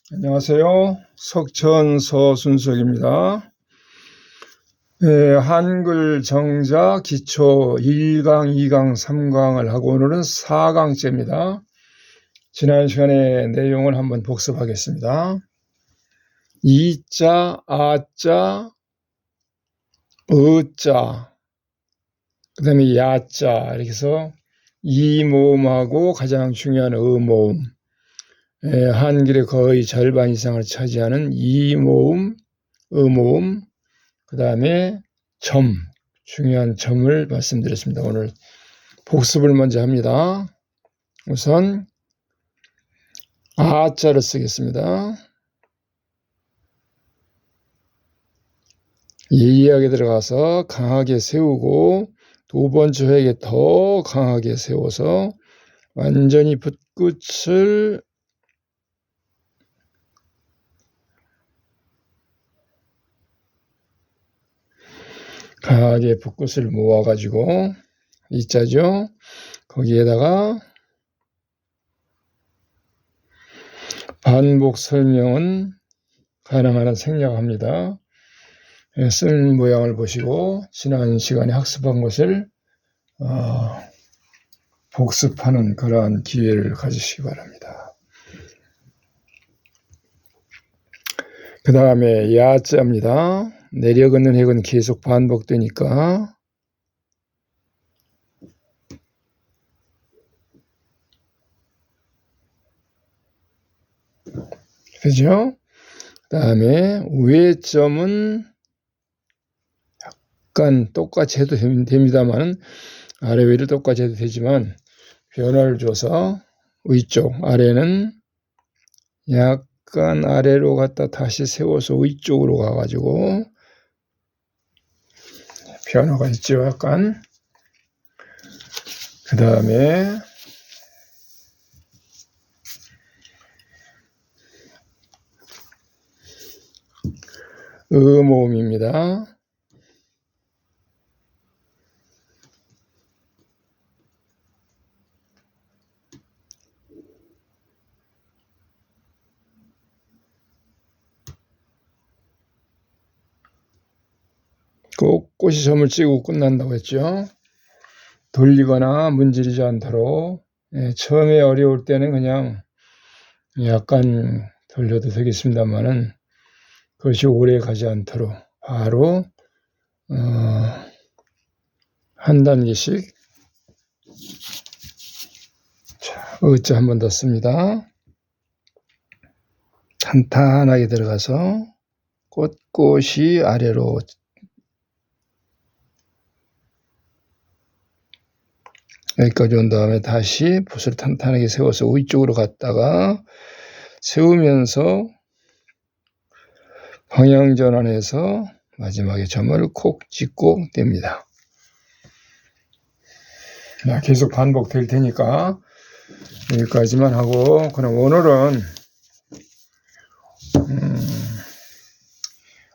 안녕하세요. 석천서순석입니다. 한글 정자 기초 1강, 2강, 3강을 하고 오늘은 4강째입니다. 지난 시간에 내용을 한번 복습하겠습니다. 이자, 아자, 어자, 그 다음에 야자 이렇게 해서 이모음하고 가장 중요한 어모음, 한글의 거의 절반 이상을 차지하는 이모음, 어모음, 그 다음에 점, 중요한 점을 말씀드렸습니다. 오늘 복습을 먼저 합니다. 우선 아자를 쓰겠습니다. 예의하게 들어가서 강하게 세우고 두 번째 획에 더 강하게 세워서 완전히 붓끝을 강하게 붓끝을 모아가지고 이자죠. 거기에다가 반복 설명은 가능한 한 생략합니다. 쓴 모양을 보시고 지난 시간에 학습한 것을 복습하는 그러한 기회를 가지시기 바랍니다. 그 다음에 야자입니다. 내려 긋는 획은 계속 반복되니까 그죠? 그 다음에 위에 점은 약간 똑같이 해도 됩니다만 아래 위를 똑같이 해도 되지만 변화를 줘서 위쪽 아래는 약간 아래로 갔다 다시 세워서 위쪽으로 가가지고 변화가 있죠. 약간. 그 다음에 모음입니다. 꼭 꼬시점을 찍고 끝난다고 했죠. 돌리거나 문지르지 않도록 처음에 어려울 때는 그냥 약간 돌려도 되겠습니다만은 그것이 오래 가지 않도록 바로 한 단계씩 자, 어자 한 번 더 씁니다. 탄탄하게 들어가서 꼿꼿이 아래로 여기까지 온 다음에 다시 붓을 탄탄하게 세워서 위쪽으로 갔다가 세우면서 방향 전환해서 마지막에 점을 콕 찍고 뗍니다. 계속 반복될 테니까 여기까지만 하고 그럼 오늘은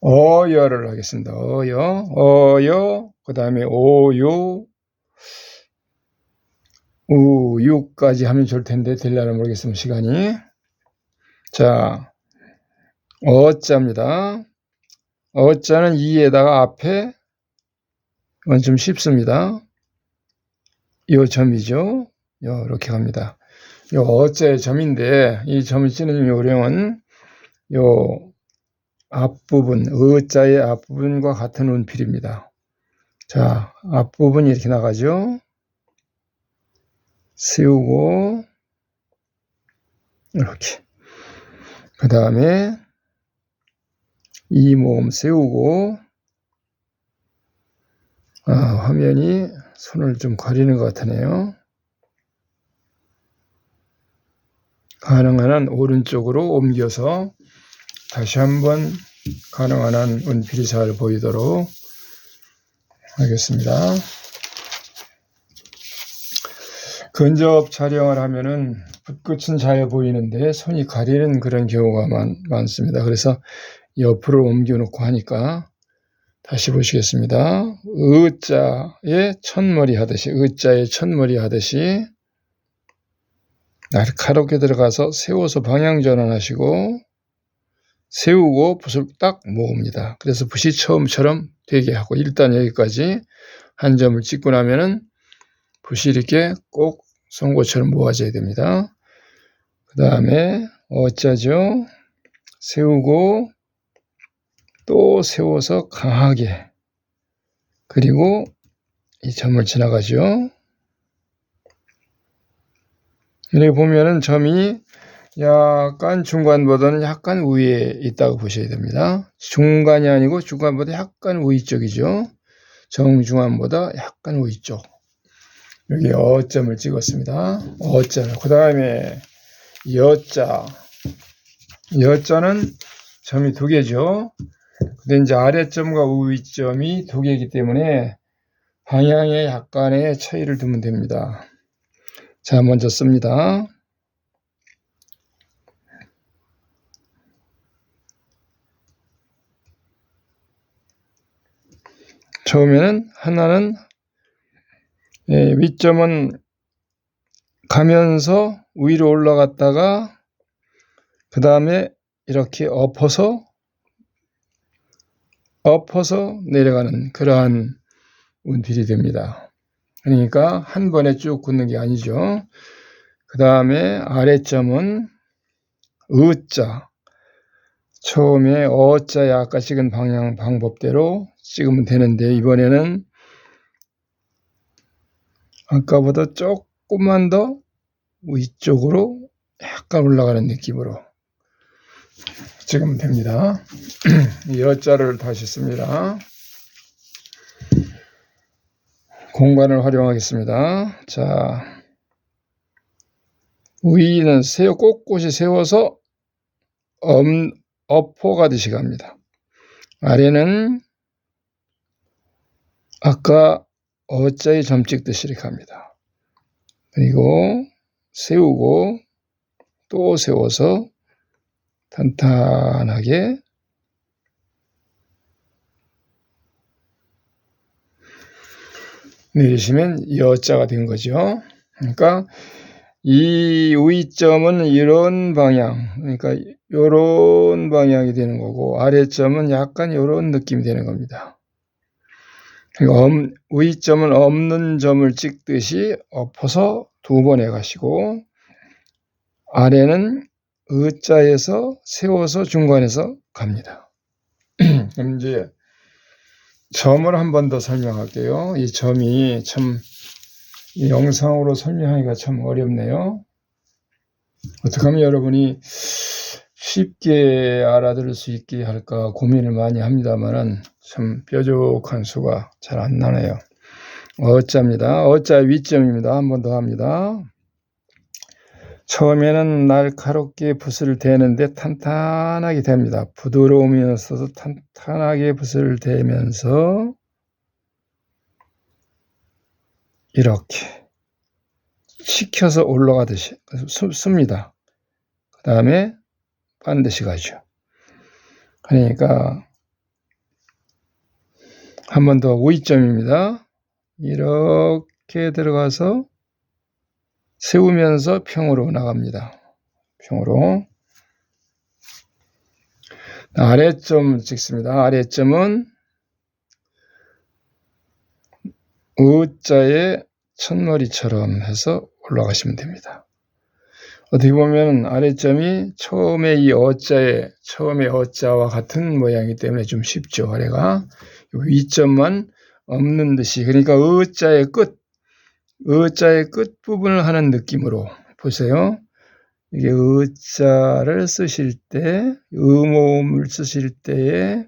어여를 하겠습니다. 어여, 그 다음에 오요, 우유까지 하면 좋을 텐데 될려나 모르겠습니다. 시간이. 자, 어자입니다. 어자는 이에다가 앞에 이건 좀 쉽습니다. 요 점이죠. 이렇게 갑니다. 요 어자의 점인데 이 점을 쓰는 요령은 요 앞부분, 어자의 앞부분과 같은 운필입니다. 자, 앞부분이 이렇게 나가죠. 세우고 이렇게 그 다음에 이 모음 세우고 화면이 손을 좀 가리는 것 같으네요. 가능한 한 오른쪽으로 옮겨서 다시 한번 가능한 한 운필이 잘 보이도록 하겠습니다. 근접 촬영을 하면은 붓끝은 잘 보이는데 손이 가리는 그런 경우가 많습니다. 그래서 옆으로 옮겨놓고 하니까 다시 보시겠습니다. 의자의 첫머리 하듯이 날카롭게 들어가서 세워서 방향 전환하시고 세우고 붓을 딱 모읍니다. 그래서 붓이 처음처럼 되게 하고 일단 여기까지 한 점을 찍고 나면은 붓이 이렇게 꼭 송곳처럼 모아져야 됩니다. 그 다음에 어자죠. 세우고 또 세워서 강하게 그리고 이 점을 지나가죠. 이렇게 보면은 점이 약간 중간보다는 약간 위에 있다고 보셔야 됩니다. 중간이 아니고 중간보다 약간 위 쪽이죠. 정중앙보다 약간 위 쪽. 여기 어점을 찍었습니다. 어자를. 그 다음에 여자. 여자는 점이 두 개죠. 근데 이제 아래점과 위점이 두 개이기 때문에 방향에 약간의 차이를 두면 됩니다. 자, 먼저 씁니다. 처음에는 하나는 위점은 가면서 위로 올라갔다가 그 다음에 이렇게 엎어서 내려가는 그러한 운필이 됩니다. 그러니까 한 번에 쭉 긋는 게 아니죠. 그 다음에 아래점은 의자. 처음에 어자에 아까 찍은 방법대로 찍으면 되는데 이번에는 아까보다 조금만 더 위쪽으로 약간 올라가는 느낌으로 찍으면 됩니다. 이 여자를 다시 씁니다. 공간을 활용하겠습니다. 자, 위는 꼿꼿이 세워서 엎어가듯이 갑니다. 아래는 아까 어자에 점 찍듯이 이렇게 합니다. 그리고 세우고 또 세워서 탄탄하게 내리시면 여자가 된 거죠. 그러니까 이 위점은 이런 방향, 그러니까 이런 방향이 되는 거고 아래점은 약간 이런 느낌이 되는 겁니다. 그러니까 위점은 없는 점을 찍듯이 엎어서 두 번 해가시고 아래는 의자에서 세워서 중간에서 갑니다. 그럼 이제 점을 한 번 더 설명할게요. 이 점이 참 이 영상으로 설명하기가 참 어렵네요. 어떻게 하면 여러분이 쉽게 알아들을 수 있게 할까 고민을 많이 합니다만은 참 뾰족한 수가 잘 안 나네요. 어자입니다. 어자 위점입니다. 한 번 더 합니다. 처음에는 날카롭게 붓을 대는데 탄탄하게 됩니다. 부드러우면서도 탄탄하게 붓을 대면서 이렇게 식혀서 올라가듯이 씁니다. 그 다음에 반드시 가죠. 그러니까 한 번 더 위점입니다. 이렇게 들어가서 세우면서 평으로 나갑니다. 평으로. 아래점 찍습니다. 아래점은 의자의 첫머리처럼 해서 올라가시면 됩니다. 어떻게 보면 아래점이 처음에 어자와 같은 모양이기 때문에 좀 쉽죠. 아래가 위점만 없는 듯이 그러니까 의자의 끝 부분을 하는 느낌으로 보세요. 이게 의자를 쓰실 때 의모음을 쓰실 때에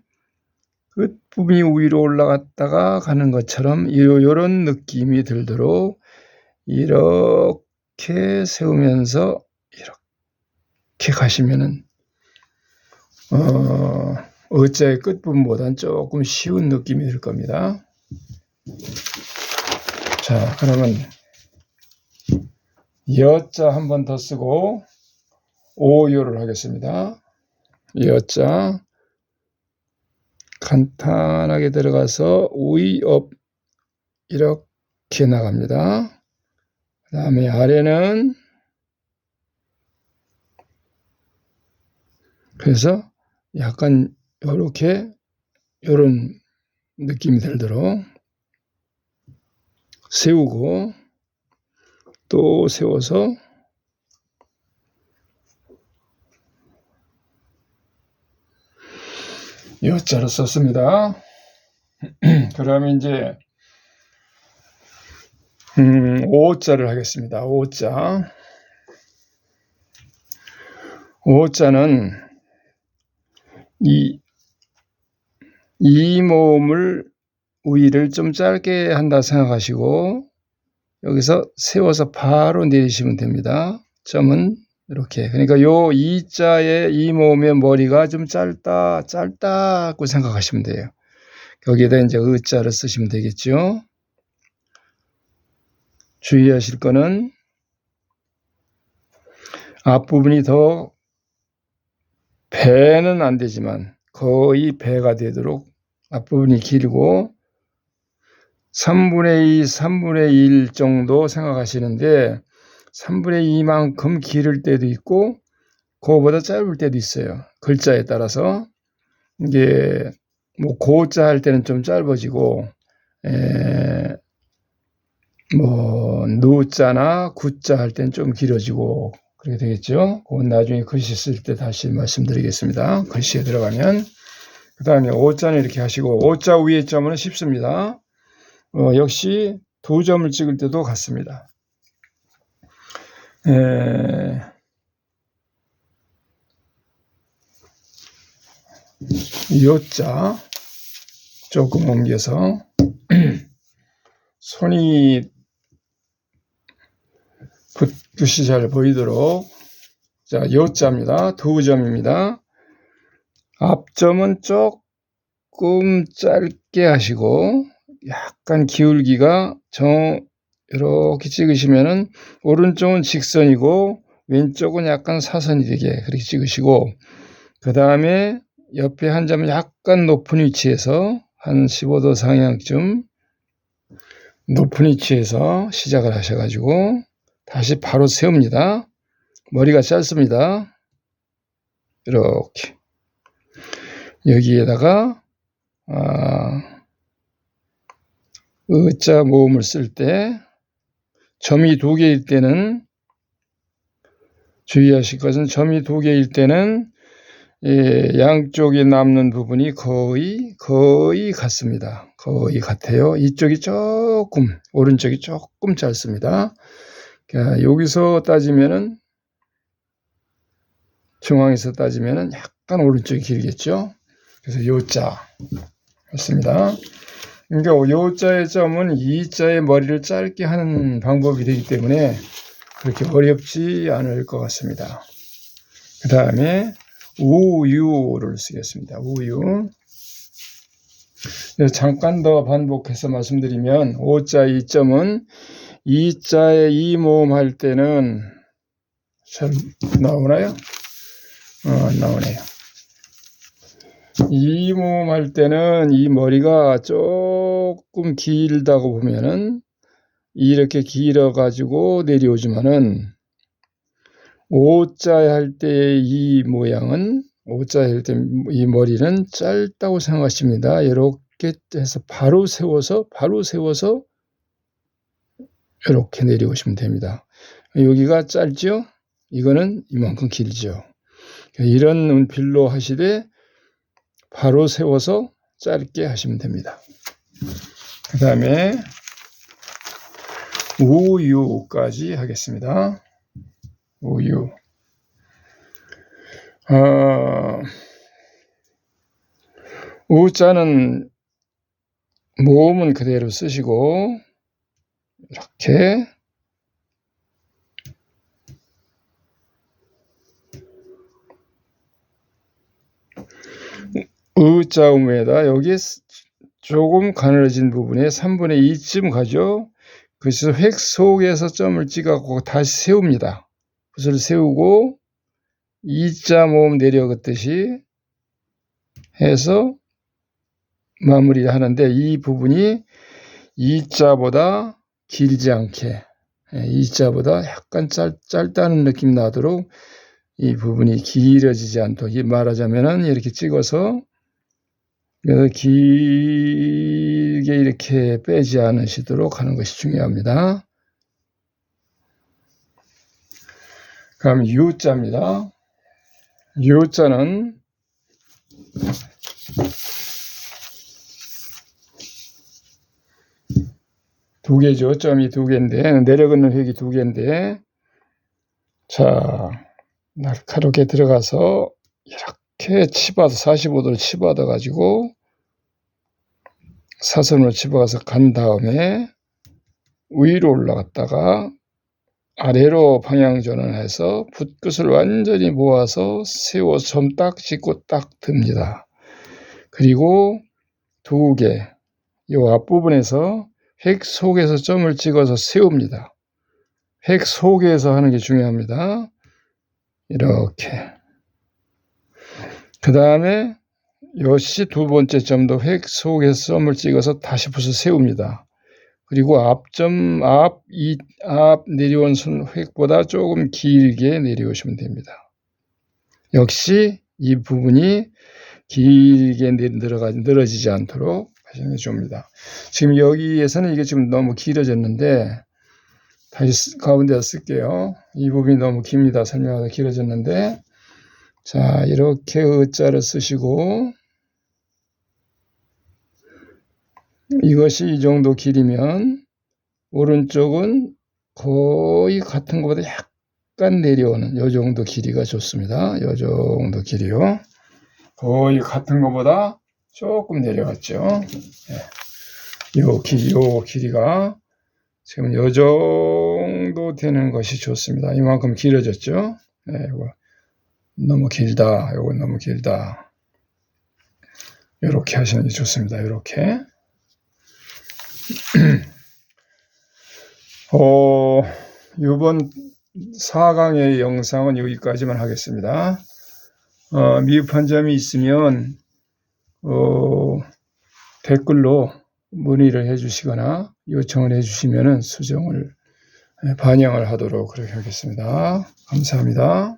끝부분이 위로 올라갔다가 가는 것처럼 이런 느낌이 들도록 이렇게 세우면서 이렇게 가시면은 의자의 끝부분보다는 조금 쉬운 느낌이 들 겁니다. 자, 그러면 여자 한 번 더 쓰고 오요를 하겠습니다. 여자 간단하게 들어가서 위업 이렇게 나갑니다. 그 다음에 아래는 그래서 약간 요렇게 요런 느낌이 들도록 세우고 또 세워서 요자로 썼습니다. 그러면 이제 오자를 하겠습니다. 오자. 오자는 이 모음을 위를 좀 짧게 한다 생각하시고 여기서 세워서 바로 내리시면 됩니다. 점은 이렇게. 그러니까 요 이자의 이 모음의 머리가 좀 짧다고 생각하시면 돼요. 여기에다 이제 의자를 쓰시면 되겠죠. 주의하실 거는 앞부분이 더 배는 안 되지만 거의 배가 되도록 앞부분이 길고 3분의 2, 3분의 1 정도 생각하시는데 3분의 2만큼 길을 때도 있고 그거보다 짧을 때도 있어요. 글자에 따라서 이게 뭐 고자 할 때는 좀 짧아지고 뭐 누자나 구자 할 때는 좀 길어지고 그렇게 되겠죠. 그건 나중에 글씨 쓸 때 다시 말씀드리겠습니다. 글씨에 들어가면 그 다음에 오자는 이렇게 하시고 오자 위에 점은 쉽습니다. 역시 두 점을 찍을 때도 같습니다. 요자 조금 옮겨서 손이 붓이 잘 보이도록 자 요자입니다. 두 점입니다. 앞점은 조금 짧게 하시고 약간 기울기가 이렇게 찍으시면은 오른쪽은 직선이고 왼쪽은 약간 사선이 되게 그렇게 찍으시고 그 다음에 옆에 한 점은 약간 높은 위치에서 한 15도 상향쯤 높은 위치에서 시작을 하셔가지고 다시 바로 세웁니다. 머리가 짧습니다. 이렇게 여기에다가 의자 모음을 쓸 때 점이 두 개일 때는 주의하실 것은 점이 두 개일 때는 양쪽에 남는 부분이 거의 같습니다. 거의 같아요. 이쪽이 조금 오른쪽이 조금 짧습니다. 그러니까 여기서 따지면은 중앙에서 따지면은 약간 오른쪽이 길겠죠. 그래서 요자 맞습니다. 그러니까 요자의 점은 이자의 머리를 짧게 하는 방법이 되기 때문에 그렇게 어렵지 않을 것 같습니다. 그 다음에 우유를 쓰겠습니다. 우유. 잠깐 더 반복해서 말씀드리면 오자 이점은 이자의 이 모음 할 때는 잘 나오나요? 안 나오네요. 이 모음 할 때는 이 머리가 조금 길다고 보면은 이렇게 길어 가지고 내려오지만은 오자 할 때 이 모양은 오자 할 때 이 머리는 짧다고 생각하십니다. 이렇게 해서 바로 세워서 이렇게 내려오시면 됩니다. 여기가 짧죠? 이거는 이만큼 길죠. 이런 운필로 하시되 바로 세워서 짧게 하시면 됩니다. 그 다음에 우유까지 하겠습니다. 우유. 우자는 모음은 그대로 쓰시고 이렇게 의자음에다 여기에 조금 가늘어진 부분에 3분의 2쯤 가죠. 그래서 획 속에서 점을 찍어갖고 다시 세웁니다. 붓을 세우고 이자 모음 내려갔듯이 해서 마무리하는데 이 부분이 이자보다 길지 않게 이자보다 약간 짧다는 느낌 나도록 이 부분이 길어지지 않도록, 말하자면은 이렇게 찍어서 길게 이렇게 빼지 않으시도록 하는 것이 중요합니다. 그럼 U자입니다. U자는 두 개죠. 점이 두 개인데, 내려가는 획이 두 개인데, 자, 날카롭게 들어가서 이렇게 치받아, 45도로 치받아 가지고 사선으로 집어가서 간 다음에 위로 올라갔다가 아래로 방향 전환해서 붓끝을 완전히 모아서 세워 점 딱 찍고 딱 듭니다. 그리고 두 개, 이 앞부분에서 획 속에서 점을 찍어서 세웁니다. 획 속에서 하는 게 중요합니다. 이렇게. 그 다음에 역시 두 번째 점도 획 속에서 점을 찍어서 다시 붓을 세웁니다. 그리고 앞 내려온 획보다 조금 길게 내려오시면 됩니다. 역시 이 부분이 길게 늘어지지 않도록 하시는 게 좋습니다. 지금 여기에서는 이게 지금 너무 길어졌는데, 다시 가운데다 쓸게요. 이 부분이 너무 깁니다. 설명하다 길어졌는데, 자, 이렇게 의자를 쓰시고, 이것이 이 정도 길이면 오른쪽은 거의 같은 것보다 약간 내려오는 이 정도 길이가 좋습니다. 이 정도 길이요. 거의 같은 것보다 조금 내려왔죠. 네. 요 길이가 지금 이 정도 되는 것이 좋습니다. 이만큼 길어졌죠. 네, 이거 너무 길다. 이거 너무 길다. 이렇게 하시는 게 좋습니다. 이렇게. 이번 4강의 영상은 여기까지만 하겠습니다. 미흡한 점이 있으면 댓글로 문의를 해주시거나 요청을 해주시면 수정을 반영을 하도록 그렇게 하겠습니다. 감사합니다.